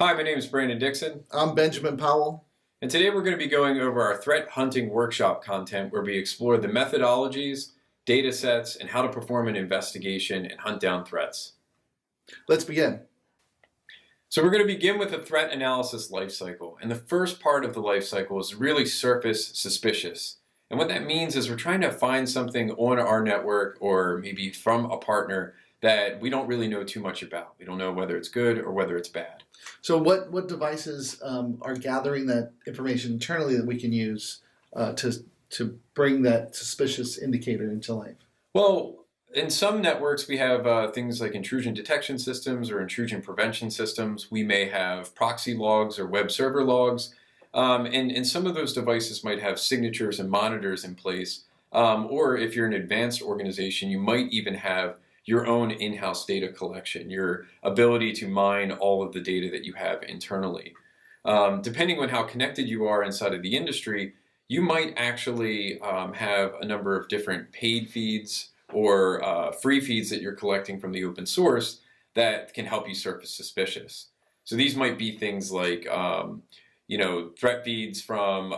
Hi, my name is Brandon Dixon, I'm Benjamin Powell. and today we're going to be going over our threat hunting workshop content where we explore the methodologies, data sets, and how to perform an investigation and hunt down threats. Let's begin. So we're going to begin with a threat analysis lifecycle, and the first part of the lifecycle is really surface suspicious. And what that means is we're trying to find something on our network or maybe from a partner that we don't really know too much about. We don't know whether it's good or whether it's bad. So what devices are gathering that information internally that we can use to bring that suspicious indicator into life? Well, in some networks, we have things like intrusion detection systems or intrusion prevention systems. We may have proxy logs or web server logs. And some of those devices might have signatures and monitors in place. Or if you're an advanced organization, you might even have your own in-house data collection, your ability to mine all of the data that you have internally. Depending on how connected you are inside of the industry, you might actually have a number of different paid feeds or free feeds that you're collecting from the open source that can help you surface suspicious. So these might be things like threat feeds from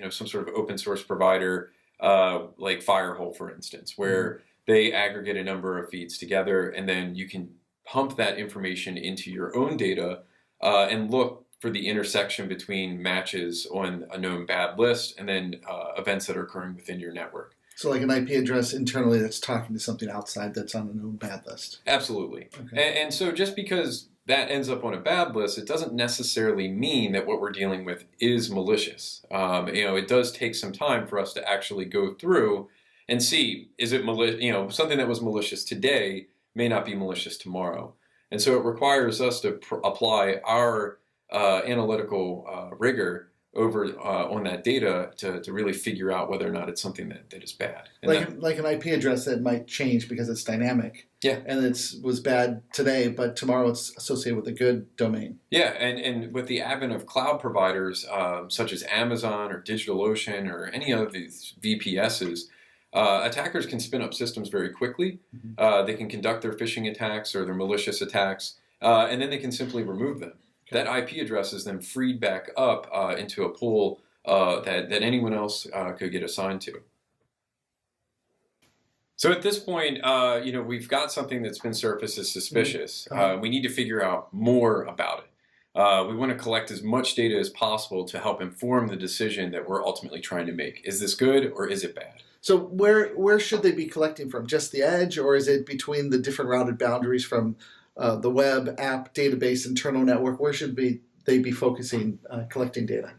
some sort of open source provider like Firehole, for instance, where they aggregate a number of feeds together, and then you can pump that information into your own data and look for the intersection between matches on a known bad list and then events that are occurring within your network. So like an IP address internally that's talking to something outside that's on a known bad list. Absolutely. Okay. And so just because that ends up on a bad list, it doesn't necessarily mean that what we're dealing with is malicious. It does take some time for us to actually go through and see, is it malicious? Something that was malicious today may not be malicious tomorrow. And so it requires us to apply our analytical rigor over on that data to really figure out whether or not it's something that is bad. Like an IP address that might change because it's dynamic. Yeah. And it was bad today, but tomorrow it's associated with a good domain. Yeah, and with the advent of cloud providers such as Amazon or DigitalOcean or any of these VPSs, attackers can spin up systems very quickly. They can conduct their phishing attacks or their malicious attacks, and then they can simply remove them. That IP address is then freed back up into a pool that anyone else could get assigned to. So at this point, we've got something that's been surfaced as suspicious. We need to figure out more about it. We want to collect as much data as possible to help inform the decision that we're ultimately trying to make. Is this good or is it bad? So where should they be collecting from? Just the edge, or is it between the different routed boundaries from the web, app, database, internal network? Where should they be focusing, collecting data?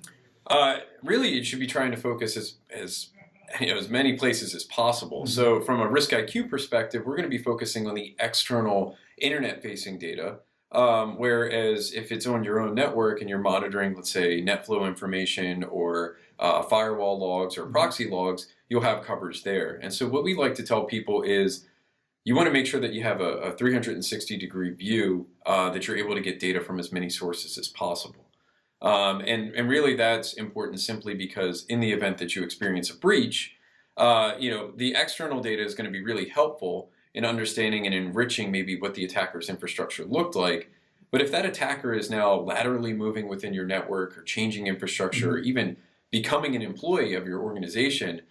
Really, it should be trying to focus as many places as possible. So from a RiskIQ perspective, we're going to be focusing on the external internet-facing data, whereas if it's on your own network and you're monitoring, let's say, NetFlow information or firewall logs or proxy logs, you'll have coverage there. And so what we like to tell people is you want to make sure that you have a 360-degree view that you're able to get data from as many sources as possible. And really that's important simply because in the event that you experience a breach, the external data is going to be really helpful in understanding and enriching maybe what the attacker's infrastructure looked like. But if that attacker is now laterally moving within your network or changing infrastructure or even becoming an employee of your organization,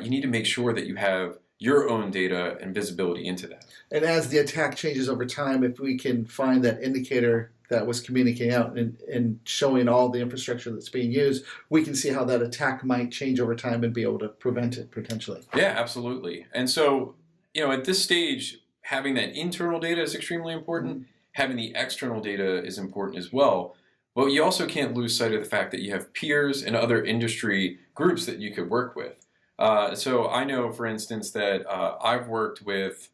you need to make sure that you have your own data and visibility into that. And as the attack changes over time, if we can find that indicator that was communicating out and showing all the infrastructure that's being used, we can see how that attack might change over time and be able to prevent it potentially. Yeah, absolutely. And so, at this stage, having that internal data is extremely important. Having the external data is important as well. But you also can't lose sight of the fact that you have peers and other industry groups that you could work with. So I know, for instance, that I've worked with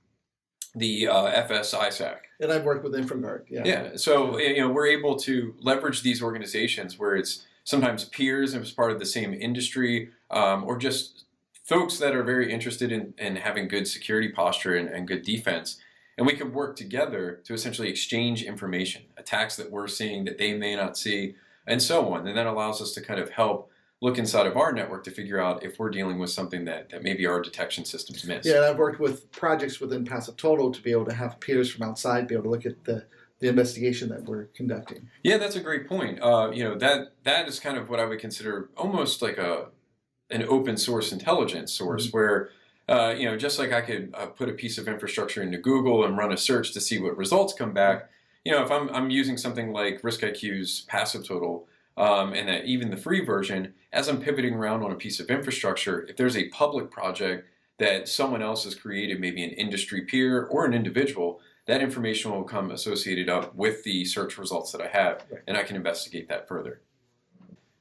the FS-ISAC. And I've worked with InfraGuard. Yeah. So we're able to leverage these organizations where it's sometimes peers and it's part of the same industry, or just folks that are very interested in having good security posture and good defense. And we can work together to essentially exchange information, attacks that we're seeing that they may not see, and so on. And that allows us to kind of help look inside of our network to figure out if we're dealing with something that maybe our detection systems miss. Yeah, and I've worked with projects within Passive Total to be able to have peers from outside be able to look at the the investigation that we're conducting. Yeah, that's a great point. That is kind of what I would consider almost like an open source intelligence source, where just like I could put a piece of infrastructure into Google and run a search to see what results come back. If I'm using something like RiskIQ's passive total, and that even the free version, as I'm pivoting around on a piece of infrastructure, if there's a public project that someone else has created, maybe an industry peer or an individual, that information will come associated up with the search results that I have, and I can investigate that further.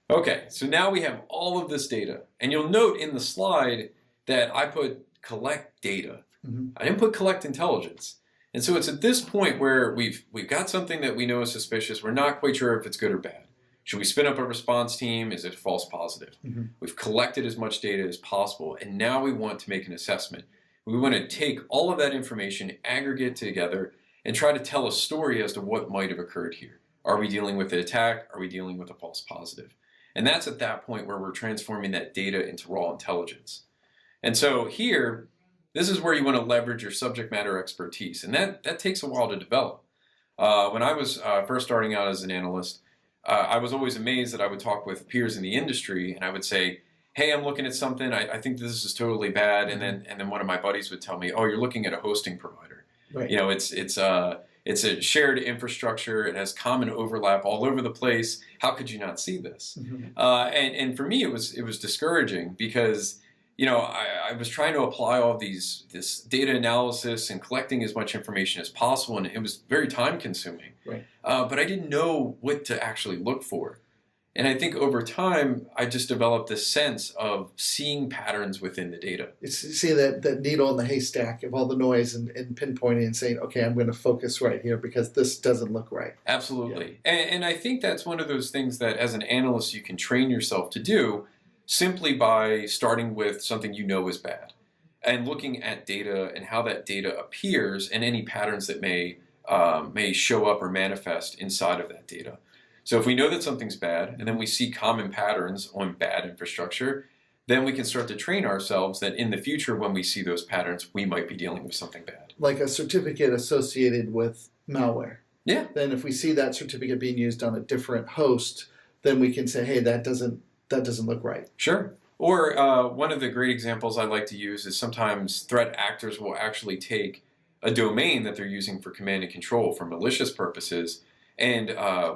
Okay, so now we have all of this data, and you'll note in the slide that I put collect data. I didn't put collect intelligence. And so it's at this point where we've got something that we know is suspicious. We're not quite sure if it's good or bad. Should we spin up a response team? Is it false positive? We've collected as much data as possible, and now we want to make an assessment. We want to take all of that information, aggregate together, and try to tell a story as to what might have occurred here. Are we dealing with an attack? Are we dealing with a false positive? And that's at that point where we're transforming that data into raw intelligence. And so here, this is where you want to leverage your subject matter expertise, and that takes a while to develop. When I was first starting out as an analyst, I was always amazed that I would talk with peers in the industry, and I would say, hey, I'm looking at something, I think this is totally bad, and then one of my buddies would tell me, oh, you're looking at a hosting provider. Right. It's a shared infrastructure, it has common overlap all over the place, how could you not see this? And for me it was discouraging, because I was trying to apply all this data analysis and collecting as much information as possible, and it was very time consuming. Right. But I didn't know what to actually look for. And I think over time, I just developed this sense of seeing patterns within the data. It's see that needle in the haystack of all the noise and pinpointing and saying, okay, I'm going to focus right here because this doesn't look right. Absolutely. Yeah. And I think that's one of those things that as an analyst you can train yourself to do, simply by starting with something you know is bad and looking at data and how that data appears and any patterns that may show up or manifest inside of that data. So if we know that something's bad and then we see common patterns on bad infrastructure, then we can start to train ourselves that in the future when we see those patterns, we might be dealing with something bad. Like a certificate associated with malware. Yeah. Then if we see that certificate being used on a different host, then we can say, hey, that doesn't look right. Sure. Or one of the great examples I like to use is sometimes threat actors will actually take a domain that they're using for command and control for malicious purposes, and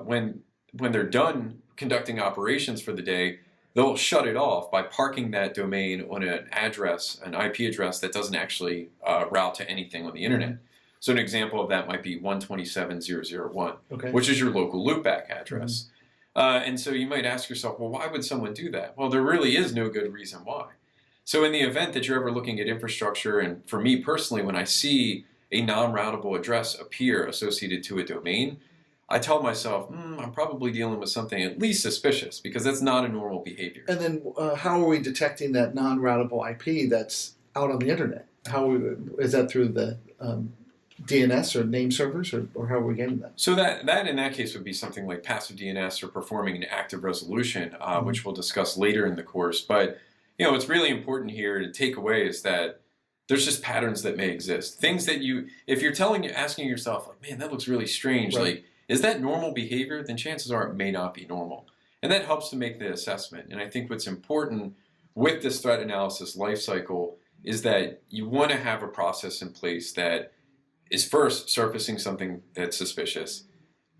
when they're done conducting operations for the day, they'll shut it off by parking that domain on an address, an IP address that doesn't actually route to anything on the internet. So an example of that might be 127.0.0.1, which is your local loopback address. And so you might ask yourself, well, why would someone do that? Well, there really is no good reason why. So in the event that you're ever looking at infrastructure, and for me personally, when I see a non-routable address appear associated to a domain, I tell myself, I'm probably dealing with something at least suspicious, because that's not a normal behavior. And then how are we detecting that non-routable IP that's out on the internet? Is that through the DNS or name servers, or how are we getting that? So that in that case would be something like passive DNS or performing an active resolution, which we'll discuss later in the course. But what's really important here to take away is that there's just patterns that may exist. Things that if you're asking yourself, like, man, that looks really strange, right. Like, is that normal behavior? Then chances are it may not be normal. And that helps to make the assessment. And I think what's important with this threat analysis lifecycle is that you want to have a process in place that is first surfacing something that's suspicious,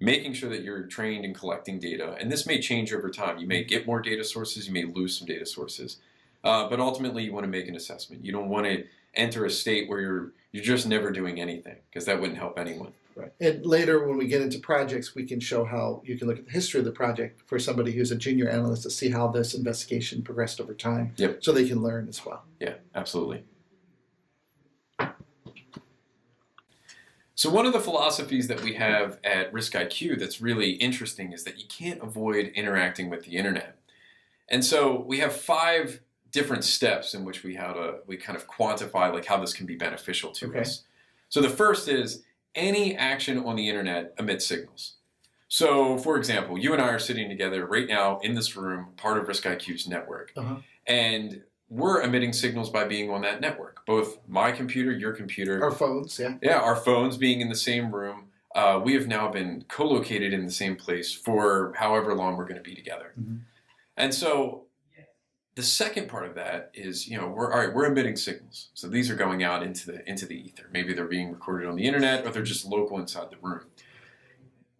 making sure that you're trained in collecting data. And this may change over time. You may get more data sources, you may lose some data sources. But ultimately you want to make an assessment. You don't want to enter a state where you're just never doing anything, because that wouldn't help anyone. Right. And later when we get into projects, we can show how you can look at the history of the project for somebody who's a junior analyst to see how this investigation progressed over time. Yep. So they can learn as well. Yeah, absolutely. So one of the philosophies that we have at RiskIQ that's really interesting is that you can't avoid interacting with the internet. And so we have 5 different steps in which we kind of quantify like how this can be beneficial to us. So the first is any action on the internet emits signals. So for example, you and I are sitting together right now in this room, part of RiskIQ's network. And we're emitting signals by being on that network. Both my computer, your computer. Our phones, yeah. Yeah, our phones being in the same room. we have now been co-located in the same place for however long we're going to be together. Mm-hmm. And so the second part of that is, we're emitting signals. So these are going out into the ether. Maybe they're being recorded on the internet, or they're just local inside the room.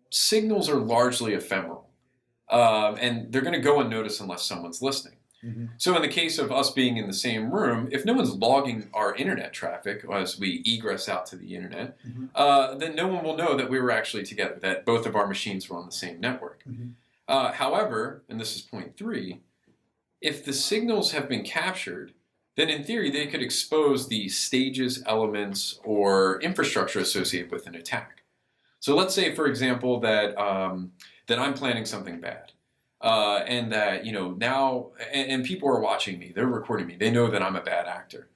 Signals are largely ephemeral, and they're going to go unnoticed unless someone's listening. Mm-hmm. So in the case of us being in the same room, if no one's logging our internet traffic as we egress out to the internet, Mm-hmm. then no one will know that we were actually together, that both of our machines were on the same network. Mm-hmm. However, and this is point 3, if the signals have been captured, then in theory they could expose the stages, elements, or infrastructure associated with an attack. So let's say, for example, that I'm planning something bad. And that, now, and people are watching me, they're recording me, they know that I'm a bad actor.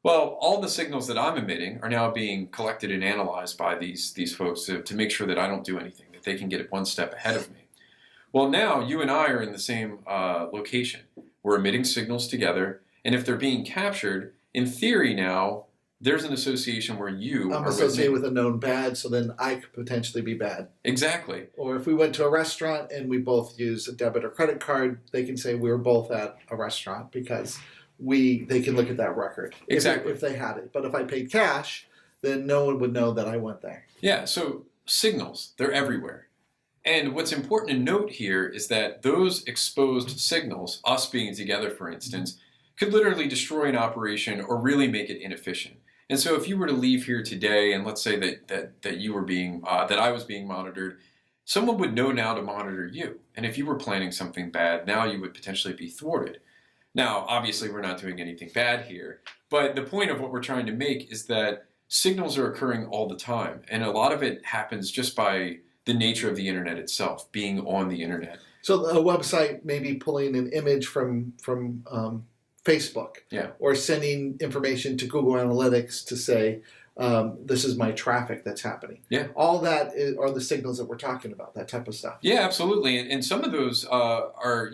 Well, all the signals that I'm emitting are now being collected and analyzed by these folks to make sure that I don't do anything, that they can get it one step ahead of me. Well, now you and I are in the same location. We're emitting signals together, and if they're being captured, in theory now, there's an association where you I'm are associated with a known bad, so then I could potentially be bad. Exactly. Or if we went to a restaurant and we both use a debit or credit card, they can say we were both at a restaurant because they can look at that record. Exactly. If they had it. But if I paid cash, then no one would know that I went there. Yeah, so signals, they're everywhere. And what's important to note here is that those exposed signals, us being together, for instance, could literally destroy an operation or really make it inefficient. And so if you were to leave here today, and let's say that you were that I was being monitored, someone would know now to monitor you. And if you were planning something bad, now you would potentially be thwarted. Now, obviously, we're not doing anything bad here, but the point of what we're trying to make is that signals are occurring all the time, and a lot of it happens just by the nature of the internet itself, being on the internet. So a website may be pulling an image from Facebook, yeah, or sending information to Google Analytics to say, this is my traffic that's happening. Yeah. All that are the signals that we're talking about, that type of stuff. Yeah, absolutely. And some of those are,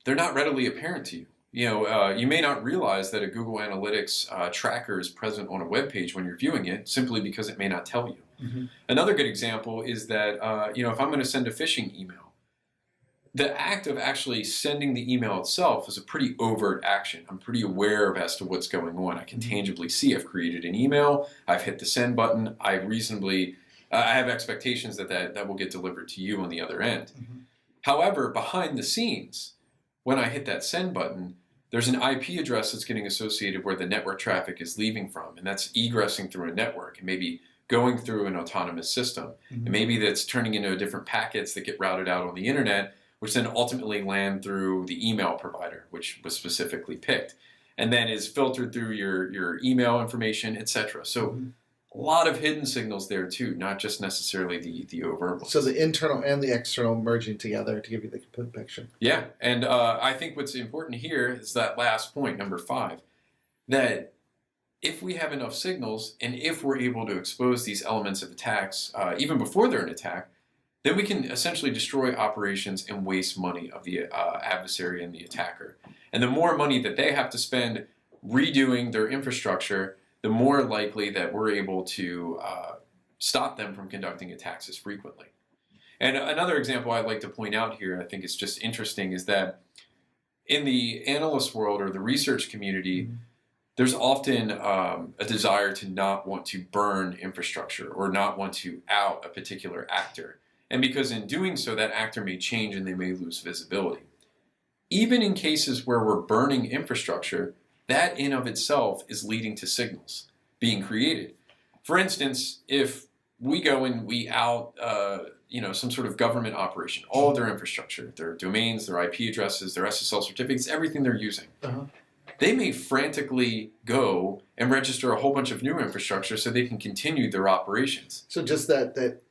they're not readily apparent to you. You may not realize that a Google Analytics tracker is present on a web page when you're viewing it, simply because it may not tell you. Mm-hmm. Another good example is that, if I'm going to send a phishing email, the act of actually sending the email itself is a pretty overt action. I'm pretty aware of as to what's going on. I can tangibly see I've created an email, I've hit the send button, I have expectations that will get delivered to you on the other end. Mm-hmm. However, behind the scenes, when I hit that send button, there's an IP address that's getting associated where the network traffic is leaving from, and that's egressing through a network and maybe going through an autonomous system. Mm-hmm. And maybe that's turning into different packets that get routed out on the internet, which then ultimately land through the email provider, which was specifically picked, and then is filtered through your email information, etc. So a lot of hidden signals there too, not just necessarily the overt ones. So the internal and the external merging together to give you the complete picture. Yeah, and I think what's important here is that last point, number 5, that if we have enough signals and if we're able to expose these elements of attacks, even before they're an attack, then we can essentially destroy operations and waste money of the adversary and the attacker. And the more money that they have to spend redoing their infrastructure, the more likely that we're able to stop them from conducting attacks as frequently. And another example I'd like to point out here, I think is just interesting, is that in the analyst world or the research community, there's often a desire to not want to burn infrastructure or not want to out a particular actor. And because in doing so, that actor may change and they may lose visibility. Even in cases where we're burning infrastructure, that in of itself is leading to signals being created. For instance, if we go and we out some sort of government operation, all of their infrastructure, their domains, their IP addresses, their SSL certificates, everything they're using, they may frantically go and register a whole bunch of new infrastructure so they can continue their operations. So just that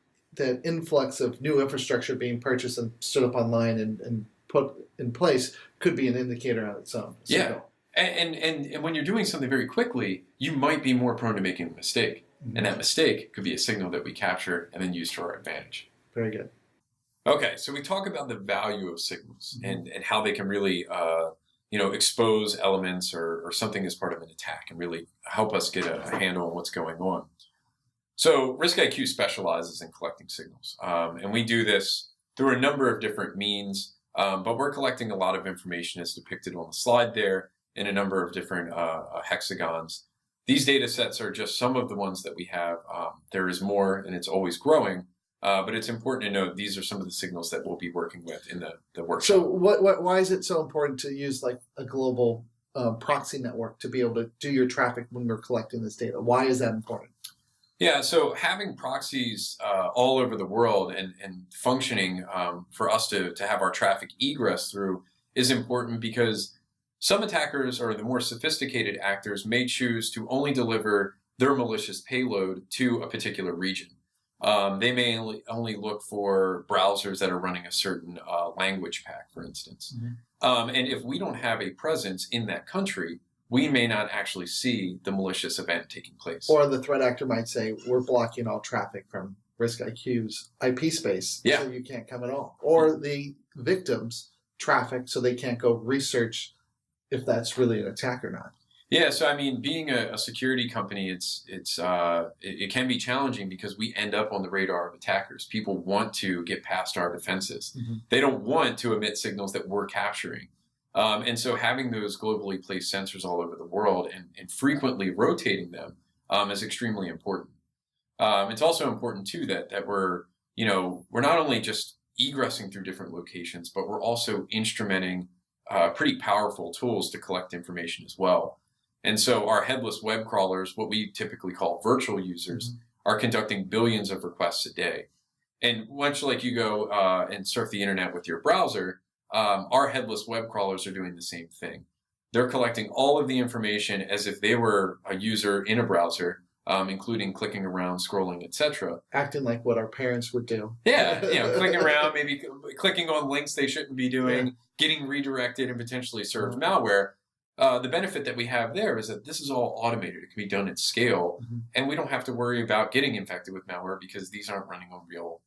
influx of new infrastructure being purchased and stood up online and put in place could be an indicator on its own. Yeah. And when you're doing something very quickly, you might be more prone to making a mistake. Mm-hmm. And that mistake could be a signal that we capture and then use to our advantage. Very good. Okay, so we talk about the value of signals and how they can really expose elements or something as part of an attack and really help us get a handle on what's going on. So RiskIQ specializes in collecting signals, and we do this through a number of different means, but we're collecting a lot of information as depicted on the slide there in a number of different hexagons. These data sets are just some of the ones that we have. There is more, and it's always growing, but it's important to note these are some of the signals that we'll be working with in the workshop. So why is it so important to use like a global proxy network to be able to do your traffic when we're collecting this data? Why is that important? Yeah, so having proxies all over the world and functioning for us to have our traffic egress through is important because some attackers or the more sophisticated actors may choose to only deliver their malicious payload to a particular region. They may only look for browsers that are running a certain language pack, for instance. Mm-hmm. And if we don't have a presence in that country, we may not actually see the malicious event taking place. Or the threat actor might say, we're blocking all traffic from RiskIQ's IP space, yeah. so you can't come at all. Or the victim's traffic, so they can't go research if that's really an attack or not. Yeah, so I mean, being a security company, it can be challenging because we end up on the radar of attackers. People want to get past our defenses. Mm-hmm. They don't want to emit signals that we're capturing. And so having those globally placed sensors all over the world and frequently rotating them is extremely important. It's also important too that we're not only just egressing through different locations, but we're also instrumenting pretty powerful tools to collect information as well. And so our headless web crawlers, what we typically call virtual users, mm-hmm. are conducting billions of requests a day. And much like you go and surf the internet with your browser, our headless web crawlers are doing the same thing. They're collecting all of the information as if they were a user in a browser, including clicking around, scrolling, etc. Acting like what our parents would do. Yeah, clicking around, maybe clicking on links they shouldn't be doing, getting redirected and potentially served malware. The benefit that we have there is that this is all automated. It can be done at scale, mm-hmm. and we don't have to worry about getting infected with malware because these aren't running on real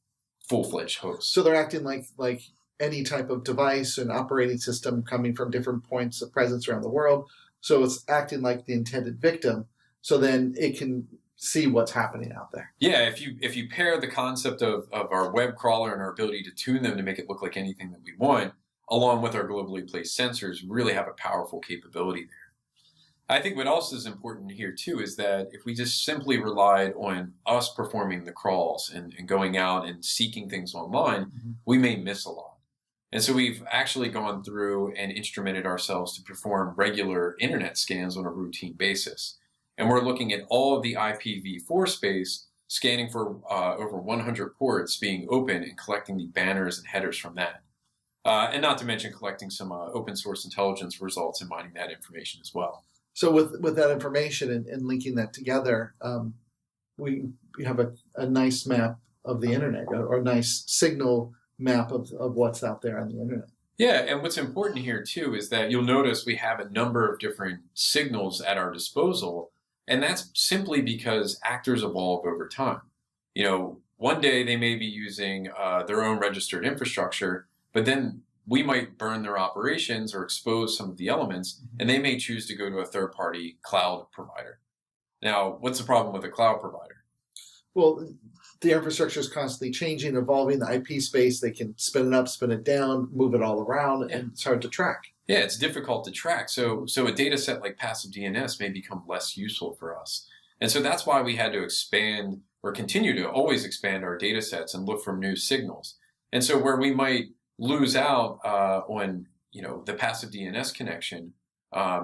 full-fledged hosts. So they're acting like any type of device and operating system coming from different points of presence around the world. So it's acting like the intended victim. So then it can see what's happening out there. Yeah, if you pair the concept of our web crawler and our ability to tune them to make it look like anything that we want, along with our globally placed sensors, we really have a powerful capability there. I think what else is important here too is that if we just simply relied on us performing the crawls and going out and seeking things online, mm-hmm. we may miss a lot. And so we've actually gone through and instrumented ourselves to perform regular internet scans on a routine basis. And we're looking at all of the IPv4 space, scanning for over 100 ports being open and collecting the banners and headers from that. And not to mention collecting some open source intelligence results and mining that information as well. So with that information and linking that together, we have a nice map of the internet, or a nice signal map of what's out there on the internet. Yeah, and what's important here too is that you'll notice we have a number of different signals at our disposal, and that's simply because actors evolve over time. One day they may be using their own registered infrastructure, but then we might burn their operations or expose some of the elements, mm-hmm. and they may choose to go to a third-party cloud provider. Now, what's the problem with a cloud provider? Well, the infrastructure is constantly changing, evolving. The IP space, they can spin it up, spin it down, move it all around, and it's hard to track. Yeah, it's difficult to track. So a data set like passive DNS may become less useful for us. And so that's why we had to expand or continue to always expand our data sets and look for new signals. And so where we might lose out on the passive DNS connection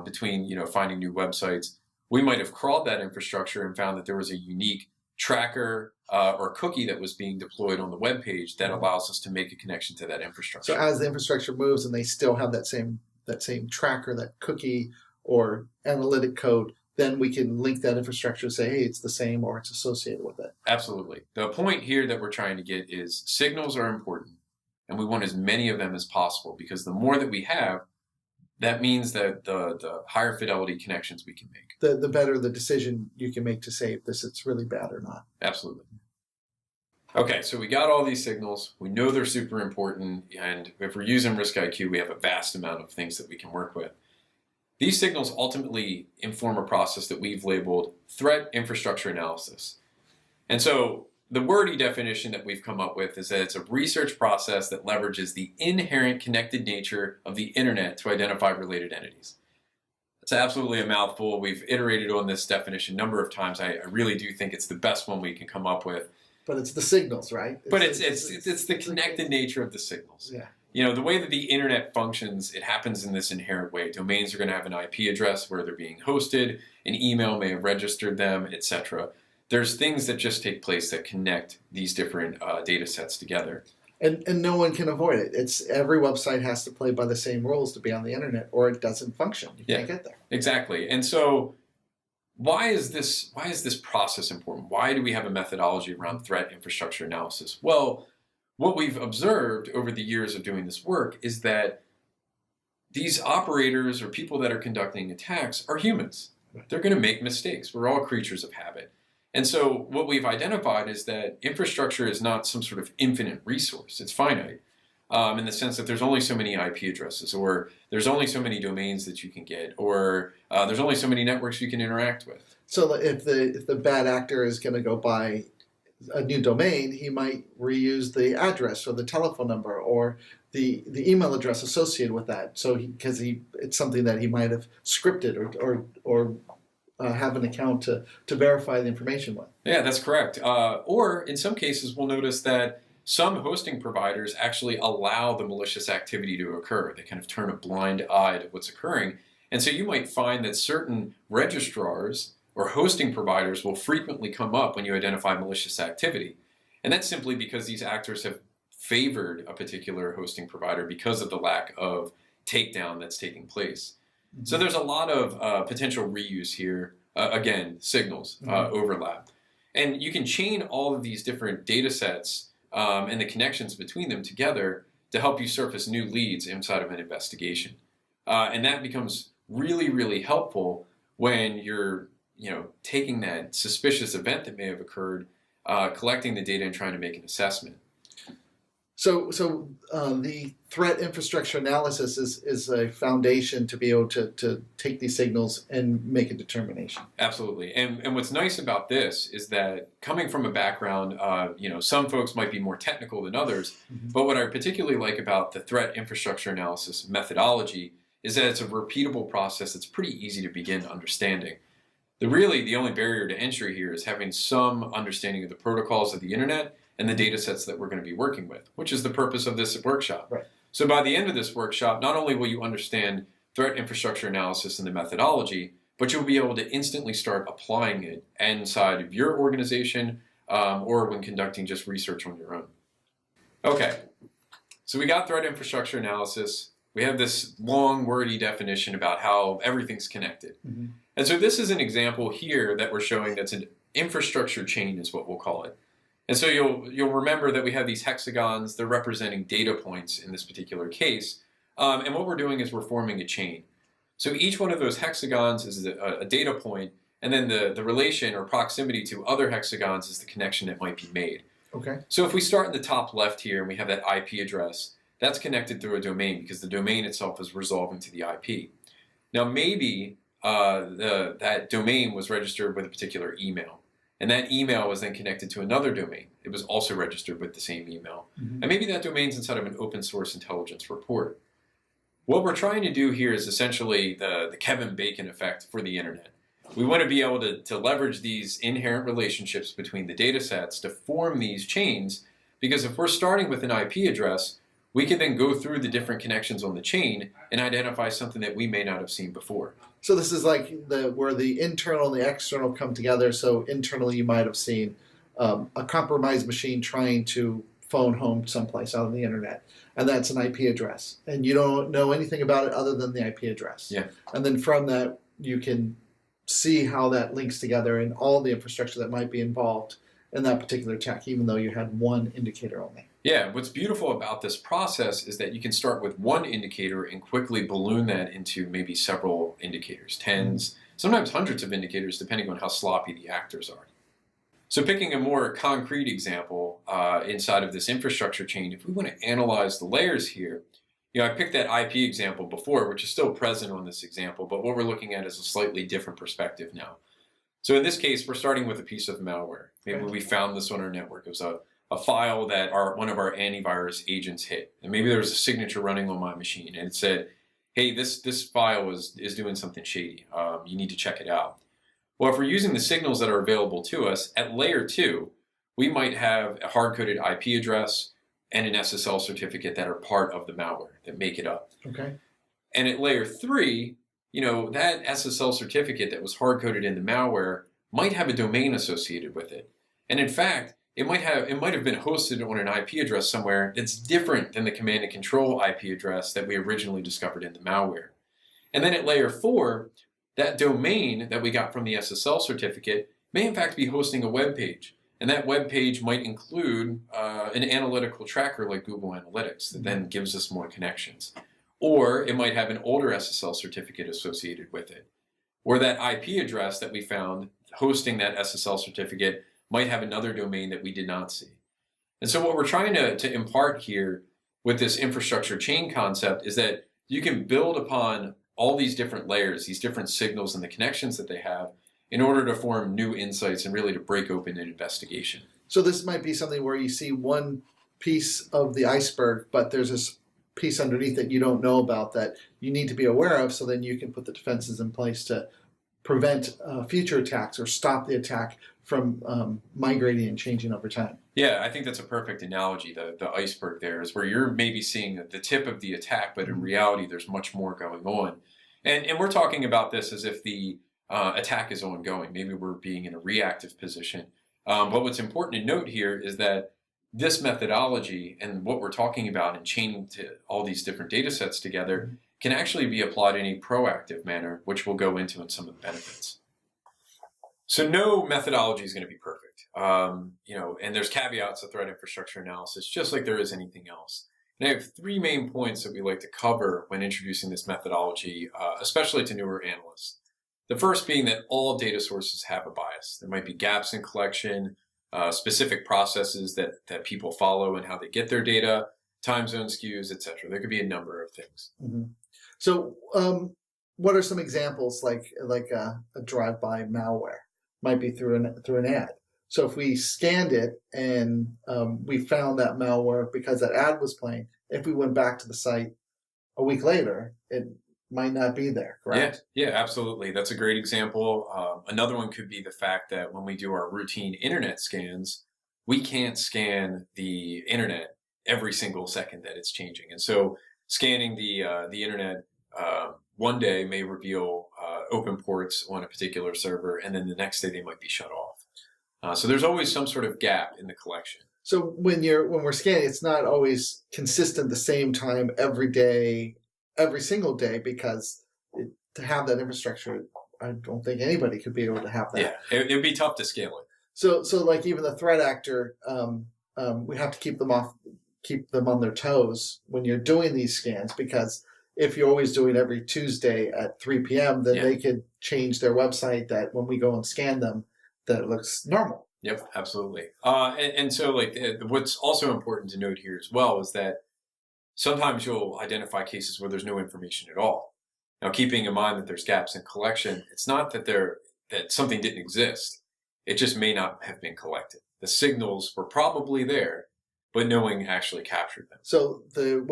between finding new websites, we might have crawled that infrastructure and found that there was a unique tracker or cookie that was being deployed on the web page that allows us to make a connection to that infrastructure. So as the infrastructure moves and they still have that same tracker, that cookie or analytic code, then we can link that infrastructure and say, hey, it's the same or it's associated with it. Absolutely. The point here that we're trying to get is signals are important, and we want as many of them as possible, because the more that we have, that means that the higher fidelity connections we can make. The better the decision you can make to say if it's really bad or not. Absolutely. Okay, so we got all these signals. We know they're super important, and if we're using RiskIQ, we have a vast amount of things that we can work with. These signals ultimately inform a process that we've labeled threat infrastructure analysis. And so the wordy definition that we've come up with is that it's a research process that leverages the inherent connected nature of the internet to identify related entities. It's absolutely a mouthful. We've iterated on this definition a number of times. I really do think it's the best one we can come up with. But it's the signals, right? It's the connected nature of the signals. Yeah. The way that the internet functions, it happens in this inherent way. Domains are going to have an IP address where they're being hosted, an email may have registered them, etc. There's things that just take place that connect these different data sets together. And no one can avoid it. It's every website has to play by the same rules to be on the internet, or it doesn't function. You can't get there. Exactly. And so why is this process important? Why do we have a methodology around threat infrastructure analysis? Well, what we've observed over the years of doing this work is that these operators or people that are conducting attacks are humans. They're going to make mistakes. We're all creatures of habit. And so what we've identified is that infrastructure is not some sort of infinite resource. It's finite in the sense that there's only so many IP addresses, or there's only so many domains that you can get, or there's only so many networks you can interact with. So if the bad actor is going to go buy a new domain, he might reuse the address or the telephone number or the email address associated with that. So because it's something that he might have scripted or have an account to verify the information with. Yeah, that's correct. Or in some cases, we'll notice that some hosting providers actually allow the malicious activity to occur. They kind of turn a blind eye to what's occurring. And so you might find that certain registrars or hosting providers will frequently come up when you identify malicious activity. And that's simply because these actors have favored a particular hosting provider because of the lack of takedown that's taking place. So there's a lot of potential reuse here. Again, signals, overlap. And you can chain all of these different data sets and the connections between them together to help you surface new leads inside of an investigation. And that becomes really, really helpful when you're taking that suspicious event that may have occurred, collecting the data and trying to make an assessment. So the threat infrastructure analysis is a foundation to be able to take these signals and make a determination. Absolutely. And what's nice about this is that coming from a background, some folks might be more technical than others, but what I particularly like about the threat infrastructure analysis methodology is that it's a repeatable process that's pretty easy to begin understanding. The only barrier to entry here is having some understanding of the protocols of the internet and the data sets that we're going to be working with, which is the purpose of this workshop. Right. So by the end of this workshop, not only will you understand threat infrastructure analysis and the methodology, but you'll be able to instantly start applying it inside of your organization or when conducting just research on your own. Okay, so we got threat infrastructure analysis. We have this long, wordy definition about how everything's connected. And so this is an example here that we're showing that's an infrastructure chain is what we'll call it. And so you'll remember that we have these hexagons. They're representing data points in this particular case. And what we're doing is we're forming a chain. So each one of those hexagons is a data point, and then the relation or proximity to other hexagons is the connection that might be made. Okay. So if we start in the top left here and we have that IP address, that's connected through a domain because the domain itself is resolving to the IP. Now maybe that domain was registered with a particular email. And that email was then connected to another domain. It was also registered with the same email. And maybe that domain's inside of an open source intelligence report. What we're trying to do here is essentially the Kevin Bacon effect for the internet. We want to be able to leverage these inherent relationships between the data sets to form these chains, because if we're starting with an IP address, we can then go through the different connections on the chain and identify something that we may not have seen before. So this is like where the internal and the external come together. So internally you might have seen a compromised machine trying to phone home someplace out on the internet, and that's an IP address. And you don't know anything about it other than the IP address. Yeah. And then from that, you can see how that links together and all the infrastructure that might be involved in that particular attack, even though you had one indicator only. Yeah, what's beautiful about this process is that you can start with one indicator and quickly balloon that into maybe several indicators, tens, sometimes hundreds of indicators, depending on how sloppy the actors are. So picking a more concrete example inside of this infrastructure chain, if we want to analyze the layers here, I picked that IP example before, which is still present on this example, but what we're looking at is a slightly different perspective now. So in this case, we're starting with a piece of malware. Maybe Okay. we found this on our network. It was a file that one of our antivirus agents hit. And maybe there was a signature running on my machine and it said, hey, this file is doing something shady. You need to check it out. Well, if we're using the signals that are available to us, at layer 2, we might have a hard-coded IP address and an SSL certificate that are part of the malware that make it up. Okay. And at layer 3, that SSL certificate that was hard-coded in the malware might have a domain associated with it. And in fact, it might have been hosted on an IP address somewhere that's different than the command and control IP address that we originally discovered in the malware. And then at layer 4, that domain that we got from the SSL certificate may in fact be hosting a web page. And that web page might include an analytical tracker like Google Analytics that then gives us more connections. Or it might have an older SSL certificate associated with it. Or that IP address that we found hosting that SSL certificate might have another domain that we did not see. And so what we're trying to impart here with this infrastructure chain concept is that you can build upon all these different layers, these different signals and the connections that they have in order to form new insights and really to break open an investigation. So this might be something where you see one piece of the iceberg, but there's this piece underneath that you don't know about that you need to be aware of, so then you can put the defenses in place to prevent future attacks or stop the attack from migrating and changing over time. Yeah, I think that's a perfect analogy. The iceberg there is where you're maybe seeing the tip of the attack, but in reality, there's much more going on. And we're talking about this as if the attack is ongoing. Maybe we're being in a reactive position. But what's important to note here is that this methodology and what we're talking about and chaining to all these different data sets together can actually be applied in a proactive manner, which we'll go into in some of the benefits. So no methodology is going to be perfect, and there's caveats to threat infrastructure analysis, just like there is anything else. And I have 3 main points that we like to cover when introducing this methodology, especially to newer analysts. The first being that all data sources have a bias. There might be gaps in collection, specific processes that people follow and how they get their data, time zone skews, etc. There could be a number of things. Mm-hmm. So what are some examples like a drive-by malware? Might be through an ad. So if we scanned it and we found that malware because that ad was playing, if we went back to the site a week later, it might not be there, correct? Yeah, absolutely. That's a great example. Another one could be the fact that when we do our routine internet scans, we can't scan the internet every single second that it's changing. And so scanning the internet one day may reveal open ports on a particular server, and then the next day they might be shut off. So there's always some sort of gap in the collection. So when we're scanning, it's not always consistent the same time every day, every single day, because to have that infrastructure, I don't think anybody could be able to have that. Yeah, it'd be tough to scale it. So like even the threat actor, we have to keep them on their toes when you're doing these scans, because if you're always doing every Tuesday at 3 p.m., then they could change their website that when we go and scan them, that it looks normal. Yep, absolutely. And so what's also important to note here as well is that sometimes you'll identify cases where there's no information at all. Now, keeping in mind that there's gaps in collection, it's not that something didn't exist. It just may not have been collected. The signals were probably there, but no one actually captured them. So the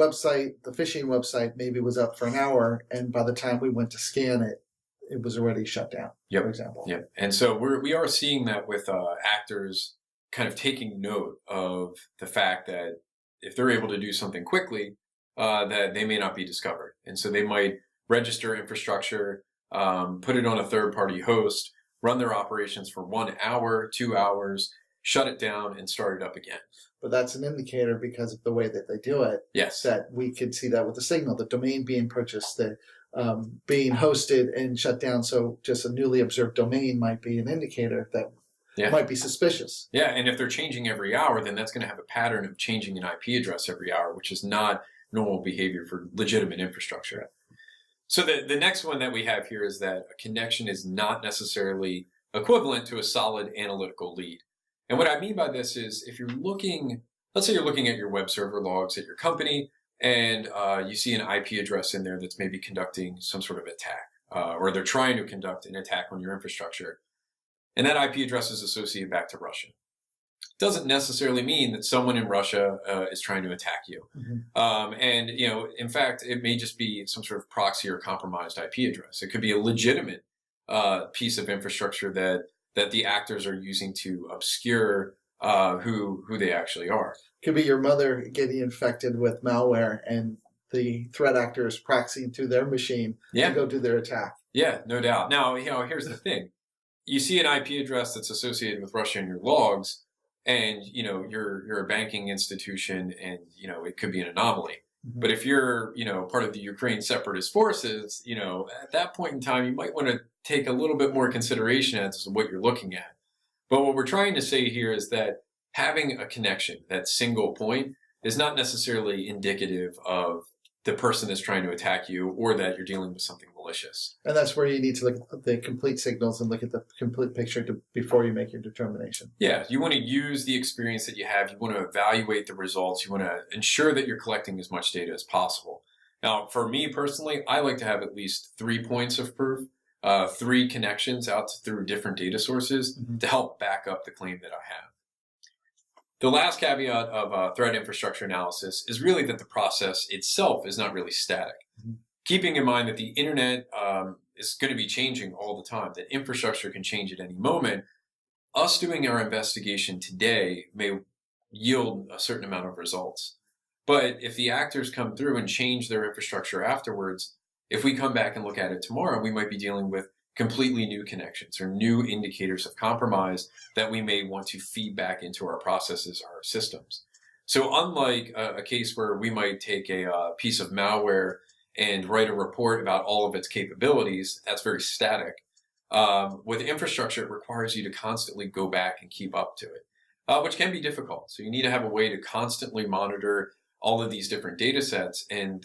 phishing website maybe was up for an hour, and by the time we went to scan it, it was already shut down, for example. Yep. And so we are seeing that with actors kind of taking note of the fact that if they're able to do something quickly, that they may not be discovered. And so they might register infrastructure, put it on a third-party host, run their operations for 1 hour, 2 hours, shut it down, and start it up again. But that's an indicator, because of the way that they do it, that we could see that with the signal, the domain being purchased, the being hosted and shut down. So just a newly observed domain might be an indicator that might be suspicious. Yeah, and if they're changing every hour, then that's going to have a pattern of changing an IP address every hour, which is not normal behavior for legitimate infrastructure. So the next one that we have here is that a connection is not necessarily equivalent to a solid analytical lead. And what I mean by this is if you're let's say you're looking at your web server logs at your company, and you see an IP address in there that's maybe conducting some sort of attack, or they're trying to conduct an attack on your infrastructure. And that IP address is associated back to Russia. doesn't necessarily mean that someone in Russia is trying to attack you. And in fact, it may just be some sort of proxy or compromised IP address. It could be a legitimate piece of infrastructure that the actors are using to obscure who they actually are. Could be your mother getting infected with malware and the threat actors proxying to their machine to go do their attack. Yeah, no doubt. Now, here's the thing. You see an IP address that's associated with Russia in your logs, and you're a banking institution, and it could be an anomaly. But if you're part of the Ukraine separatist forces, at that point in time, you might want to take a little bit more consideration as to what you're looking at. But what we're trying to say here is that having a connection, that single point, is not necessarily indicative of the person that's trying to attack you or that you're dealing with something malicious. And that's where you need to look at the complete signals and look at the complete picture before you make your determination. Yeah, you want to use the experience that you have. You want to evaluate the results. You want to ensure that you're collecting as much data as possible. Now, for me personally, I like to have at least 3 points of proof, 3 connections out through different data sources to help back up the claim that I have. The last caveat of threat infrastructure analysis is really that the process itself is not really static. Keeping in mind that the internet is going to be changing all the time, that infrastructure can change at any moment, us doing our investigation today may yield a certain amount of results. But if the actors come through and change their infrastructure afterwards, if we come back and look at it tomorrow, we might be dealing with completely new connections or new indicators of compromise that we may want to feed back into our processes or our systems. So unlike a case where we might take a piece of malware and write a report about all of its capabilities, that's very static. With infrastructure, it requires you to constantly go back and keep up to it, which can be difficult. So you need to have a way to constantly monitor all of these different data sets and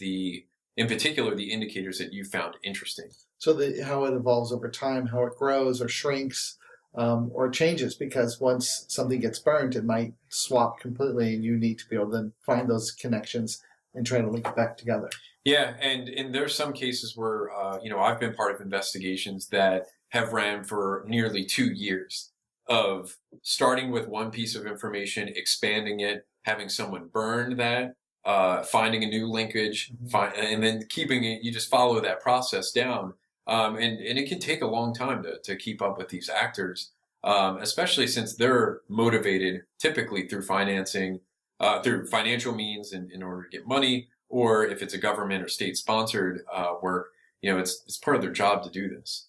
in particular, the indicators that you found interesting. So how it evolves over time, how it grows or shrinks or changes, because once something gets burned, it might swap completely, and you need to be able to then find those connections and try to link it back together. Yeah, and there's some cases where, I've been part of investigations that have ran for nearly 2 years of starting with one piece of information, expanding it, having someone burn that, finding a new linkage, and then keeping it. You just follow that process down. And it can take a long time to keep up with these actors, especially since they're motivated typically through financing, through financial means in order to get money, or if it's a government or state-sponsored work, it's part of their job to do this.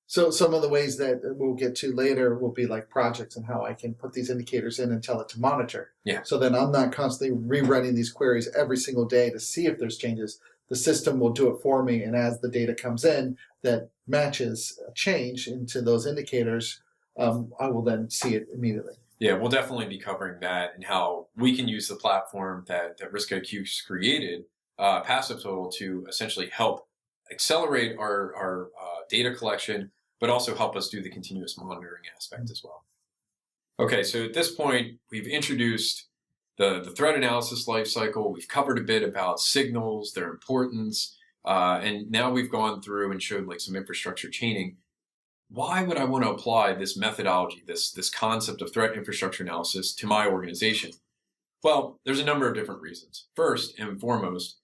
So some of the ways that we'll get to later will be like projects and how I can put these indicators in and tell it to monitor. Yeah. So then I'm not constantly rerunning these queries every single day to see if there's changes. The system will do it for me, and as the data comes in that matches a change into those indicators, I will then see it immediately. Yeah, we'll definitely be covering that and how we can use the platform that RiskIQ's created, Passive Total, to essentially help accelerate our data collection, but also help us do the continuous monitoring aspect as well. Okay, so at this point, we've introduced the threat analysis lifecycle. We've covered a bit about signals, their importance, and now we've gone through and showed like some infrastructure chaining. Why would I want to apply this methodology, this concept of threat infrastructure analysis to my organization? Well, there's a number of different reasons. First and foremost,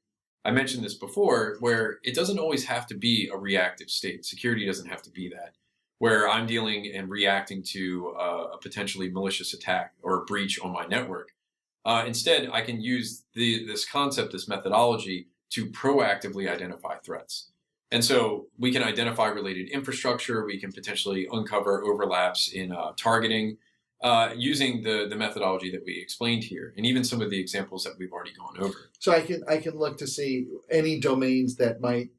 I mentioned this before, where it doesn't always have to be a reactive state. Security doesn't have to be that, where I'm dealing and reacting to a potentially malicious attack or a breach on my network. Instead, I can use this concept, this methodology, to proactively identify threats. And so we can identify related infrastructure. We can potentially uncover overlaps in targeting using the methodology that we explained here, and even some of the examples that we've already gone over. So I can look to see any domains that might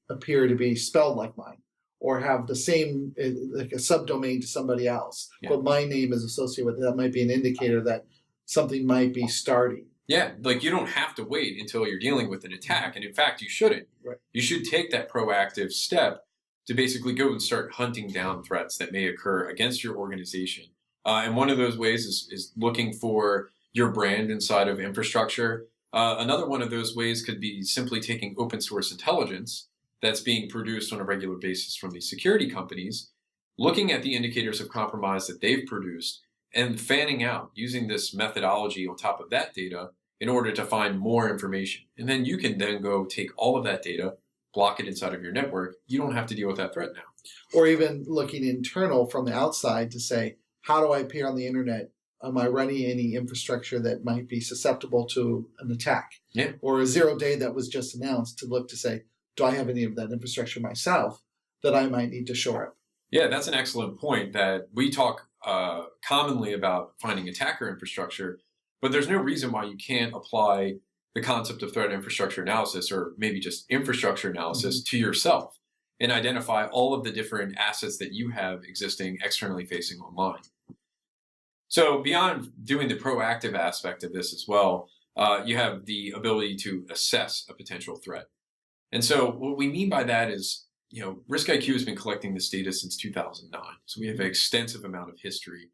appear to be spelled like mine, or have the same, like a subdomain to somebody else, but my name is associated with it. That might be an indicator that something might be starting. Yeah, like you don't have to wait until you're dealing with an attack, and in fact, you shouldn't. Right. You should take that proactive step to basically go and start hunting down threats that may occur against your organization. And one of those ways is looking for your brand inside of infrastructure. Another one of those ways could be simply taking open source intelligence that's being produced on a regular basis from these security companies, looking at the indicators of compromise that they've produced, and fanning out using this methodology on top of that data in order to find more information. And then you can then go take all of that data, block it inside of your network. You don't have to deal with that threat now. Or even looking internal from the outside to say, how do I appear on the internet? Am I running any infrastructure that might be susceptible to an attack? Yeah. Or a 0-day that was just announced, to look to say, do I have any of that infrastructure myself that I might need to shore up? Yeah, that's an excellent point. That we talk commonly about finding attacker infrastructure, but there's no reason why you can't apply the concept of threat infrastructure analysis, or maybe just infrastructure analysis, to yourself and identify all of the different assets that you have existing externally facing online. So beyond doing the proactive aspect of this as well, you have the ability to assess a potential threat. And so what we mean by that is, RiskIQ has been collecting this data since 2009. So we have an extensive amount of history.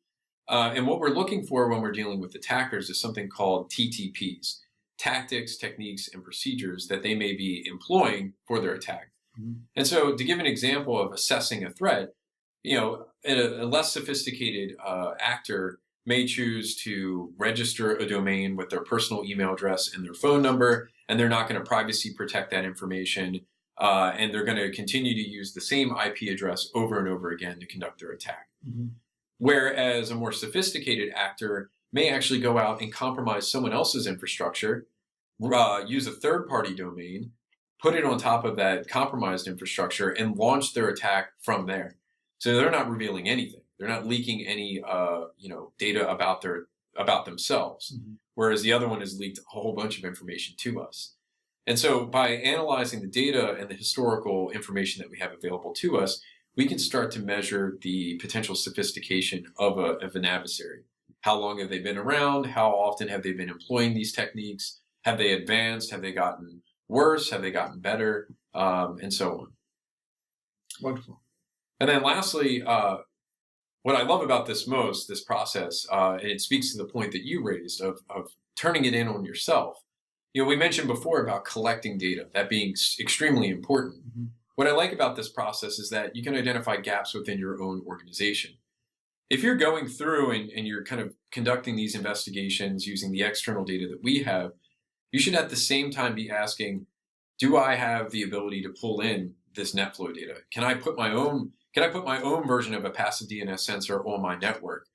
And what we're looking for when we're dealing with attackers is something called TTPs, tactics, techniques, and procedures that they may be employing for their attack. And so to give an example of assessing a threat, a less sophisticated actor may choose to register a domain with their personal email address and their phone number, and they're not going to privacy protect that information, and they're going to continue to use the same IP address over and over again to conduct their attack. Whereas a more sophisticated actor may actually go out and compromise someone else's infrastructure, use a third-party domain, put it on top of that compromised infrastructure, and launch their attack from there. So they're not revealing anything. They're not leaking any, data about themselves. Whereas the other one has leaked a whole bunch of information to us. And so by analyzing the data and the historical information that we have available to us, we can start to measure the potential sophistication of an adversary. How long have they been around? How often have they been employing these techniques? Have they advanced? Have they gotten worse? Have they gotten better? And so on. Wonderful. And then lastly, what I love about this process, and it speaks to the point that you raised of turning it in on yourself. We mentioned before about collecting data, that being extremely important. What I like about this process is that you can identify gaps within your own organization. If you're going through and you're kind of conducting these investigations using the external data that we have, you should at the same time be asking, do I have the ability to pull in this NetFlow data? Can I put my own version of a passive DNS sensor on my network?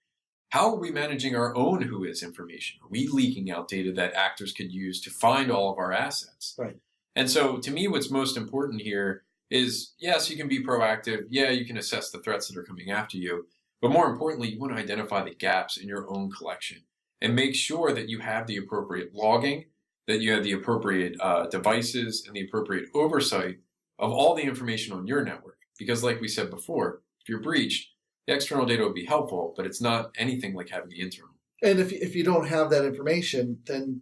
How are we managing our own who-is information? Are we leaking out data that actors could use to find all of our assets? Right. And so to me, what's most important here is, yes, you can be proactive. Yeah, you can assess the threats that are coming after you. But more importantly, you want to identify the gaps in your own collection and make sure that you have the appropriate logging, that you have the appropriate devices and the appropriate oversight of all the information on your network. Because like we said before, if you're breached, the external data would be helpful, but it's not anything like having the internal. And if you don't have that information, then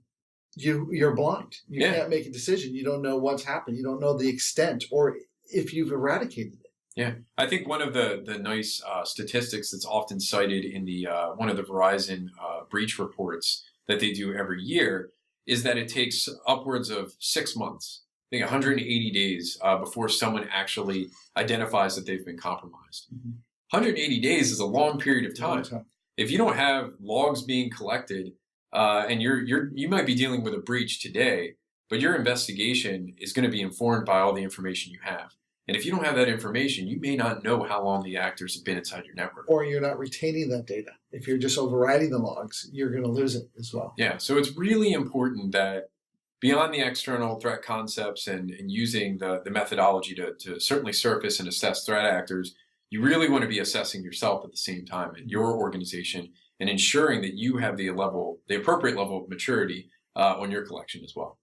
you're blind. You can't make a decision. You don't know what's happened. You don't know the extent or if you've eradicated it. Yeah, I think one of the nice statistics that's often cited in the one of the Verizon breach reports that they do every year is that it takes upwards of 6 months, I think 180 days before someone actually identifies that they've been compromised. 180 days is a long period of time. If you don't have logs being collected, and you might be dealing with a breach today, but your investigation is going to be informed by all the information you have. And if you don't have that information, you may not know how long the actors have been inside your network. Or you're not retaining that data. If you're just overriding the logs, you're going to lose it as well. Yeah, so it's really important that beyond the external threat concepts and using the methodology to certainly surface and assess threat actors, you really want to be assessing yourself at the same time in your organization and ensuring that you have the appropriate level of maturity on your collection as well.